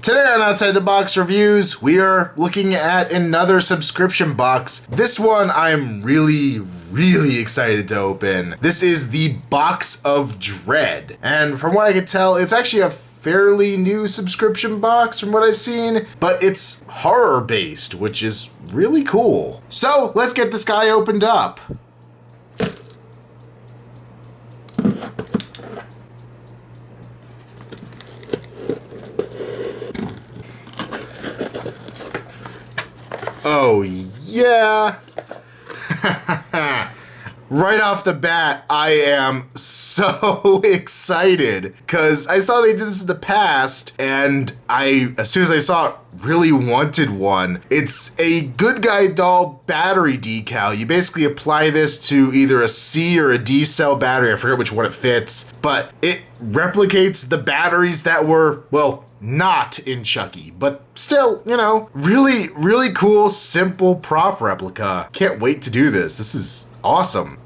Today on Outside the Box Reviews, we are looking at another subscription box. This one I'm really excited to open. This is the Box of Dread. And from what I can tell, it's actually a fairly new subscription box from what I've seen, but it's horror based, which is really cool. So let's get this guy opened up. Oh, yeah. Right off the bat, I am so excited because I saw they did this in the past, and as soon as I saw it, really wanted one. It's a Good Guy Doll battery decal. You basically apply this to either a C or a D cell battery. I forget which one it fits, but it replicates the batteries that were, well, not in Chucky, but still, you know, really cool, simple prop replica. Can't wait to do this. This is awesome.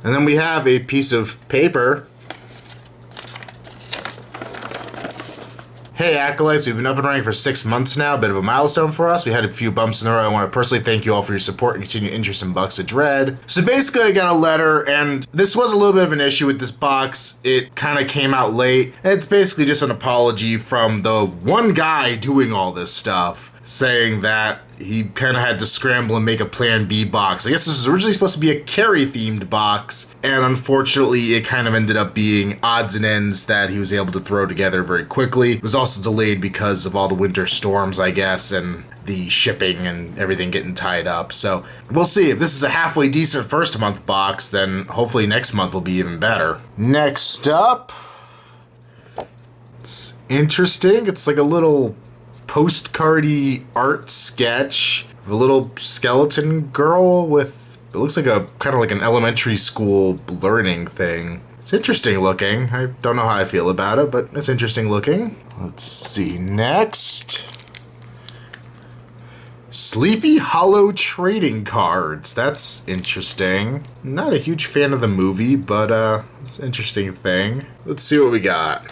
And then we have a piece of paper. Hey Acolytes, we've been up and running for 6 months now, a bit of a milestone for us. We had a few bumps in the road. I want to personally thank you all for your support and continued interest in Box of Dread. So basically I got a letter, and this was a little bit of an issue with this box. It kind of came out late. It's basically just an apology from the one guy doing all this stuff, saying that he kind of had to scramble and make a Plan B box. I guess this was originally supposed to be a Carrie-themed box, and unfortunately it kind of ended up being odds and ends that he was able to throw together very quickly. It was also delayed because of all the winter storms, I guess, and the shipping and everything getting tied up. So we'll see. If this is a halfway decent first month box, then hopefully next month will be even better. Next up, it's interesting. It's like a little postcardy art sketch of a little skeleton girl with, it looks like a kind of like an elementary school learning thing. It's interesting looking. I don't know how I feel about it, but it's interesting looking. Let's see, next. Sleepy Hollow trading cards. That's interesting. Not a huge fan of the movie, but it's an interesting thing. Let's see what we got.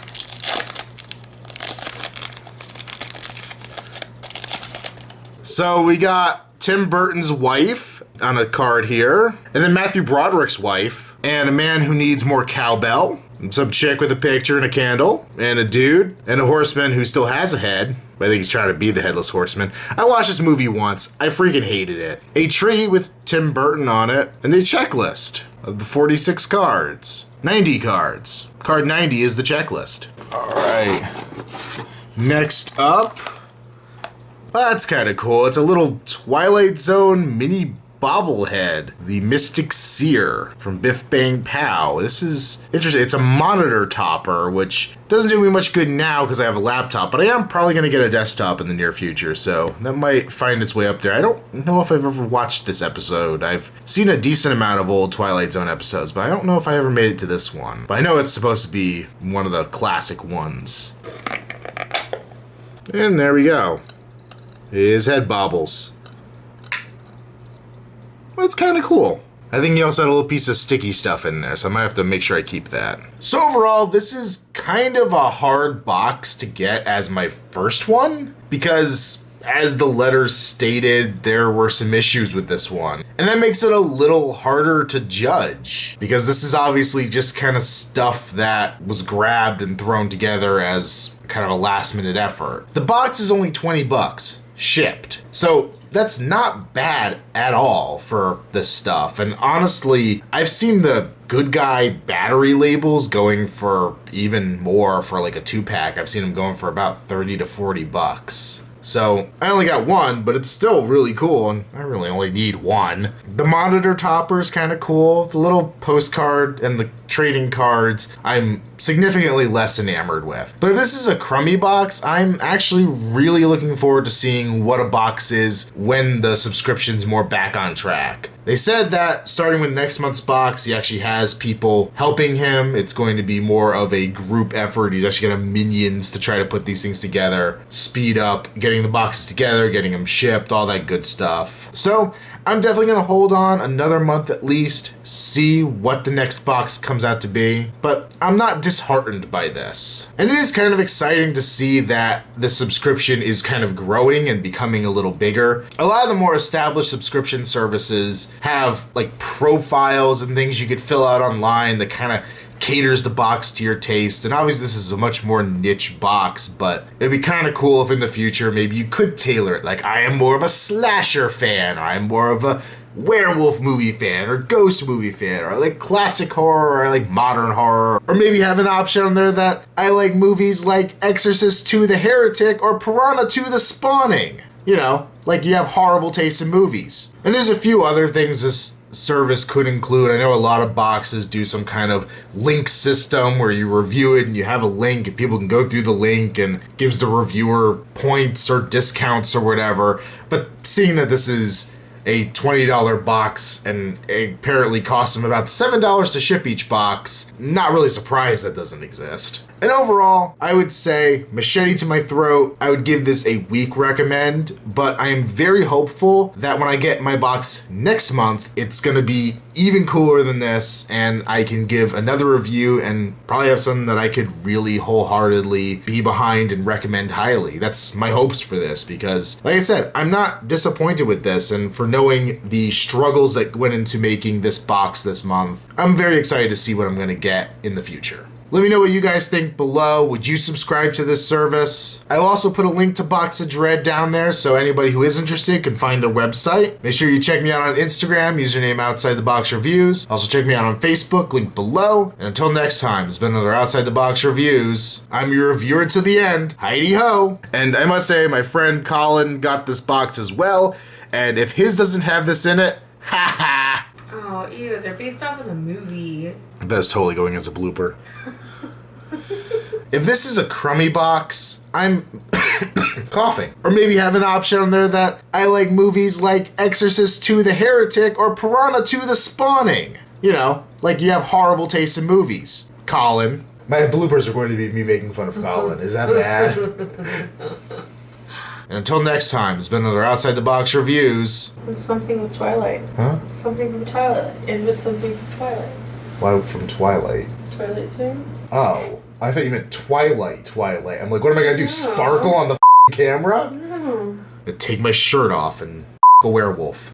So we got Tim Burton's wife on a card here, and then Matthew Broderick's wife, and a man who needs more cowbell, and some chick with a picture and a candle, and a dude, and a horseman who still has a head. I think he's trying to be the headless horseman. I watched this movie once. I freaking hated it. A tree with Tim Burton on it, and a checklist of the 46 cards. 90 cards. Card 90 is the checklist. All right. Next up. Well, that's kind of cool. It's a little Twilight Zone mini bobblehead, the Mystic Seer from Biff Bang Pow. This is interesting. It's a monitor topper, which doesn't do me much good now because I have a laptop, but I am probably going to get a desktop in the near future, so that might find its way up there. I don't know if I've ever watched this episode. I've seen a decent amount of old Twilight Zone episodes, but I don't know if I ever made it to this one. But I know it's supposed to be one of the classic ones. And there we go. His head bobbles. Well, it's kind of cool. I think he also had a little piece of sticky stuff in there, so I might have to make sure I keep that. So overall, this is kind of a hard box to get as my first one, because as the letters stated, there were some issues with this one. And that makes it a little harder to judge, because this is obviously just kind of stuff that was grabbed and thrown together as kind of a last minute effort. The box is only 20 bucks. Shipped. So that's not bad at all for this stuff. And honestly, I've seen the Good Guy battery labels going for even more for like a 2-pack. I've seen them going for about 30 to 40 bucks. So I only got one, but it's still really cool, and I really only need one. The monitor topper is kind of cool. The little postcard and the trading cards, I'm significantly less enamored with. But if this is a crummy box, I'm actually really looking forward to seeing what a box is when the subscription's more back on track. They said that starting with next month's box, he actually has people helping him. It's going to be more of a group effort. He's actually going to have minions to try to put these things together, speed up getting the boxes together, getting them shipped, all that good stuff. So I'm definitely going to hold on another month at least, see what the next box comes out to be. But I'm not disheartened by this. And it is kind of exciting to see that the subscription is kind of growing and becoming a little bigger. A lot of the more established subscription services have like profiles and things you could fill out online that kind of caters the box to your taste. And obviously this is a much more niche box, but it'd be kind of cool if in the future maybe you could tailor it. Like, I am more of a slasher fan, or I'm more of a werewolf movie fan, or ghost movie fan, or I like classic horror, or I like modern horror. Or maybe have an option on there that I like movies like Exorcist II: The Heretic or Piranha 2: The Spawning. You know, like you have horrible taste in movies. And there's a few other things this service could include. I know a lot of boxes do some kind of link system where you review it and you have a link and people can go through the link and gives the reviewer points or discounts or whatever. But seeing that this is a $20 box and it apparently costs them about $7 to ship each box, not really surprised that doesn't exist. And overall, I would say, machete to my throat, I would give this a weak recommend, but I am very hopeful that when I get my box next month, it's gonna be even cooler than this, and I can give another review and probably have something that I could really wholeheartedly be behind and recommend highly. That's my hopes for this, because, like I said, I'm not disappointed with this, and for knowing the struggles that went into making this box this month, I'm very excited to see what I'm gonna get in the future. Let me know what you guys think below. Would you subscribe to this service? I will also put a link to Box of Dread down there so anybody who is interested can find their website. Make sure you check me out on Instagram, username Outside the Box Reviews. Also check me out on Facebook, link below. And until next time, it's been another Outside the Box Reviews. I'm your reviewer to the end, Heidi Ho. And I must say, my friend Colin got this box as well. And if his doesn't have this in it, ha ha. Oh, ew, they're based off of the movie. That's totally going as a blooper. If this is a crummy box, I'm coughing. Or maybe have an option on there that I like movies like Exorcist II: The Heretic or Piranha 2: The Spawning. You know, like you have horrible taste in movies. Colin. My bloopers are going to be me making fun of Colin. Is that bad? And until next time, it's been another Outside the Box Reviews. It's something with Twilight. Huh? Something from Twilight. It was something from Twilight. Why from Twilight? Twilight Zone? Oh, I thought you meant Twilight. I'm like, what am I gonna do? No. Sparkle on the camera? No. I'm gonna take my shirt off and a werewolf.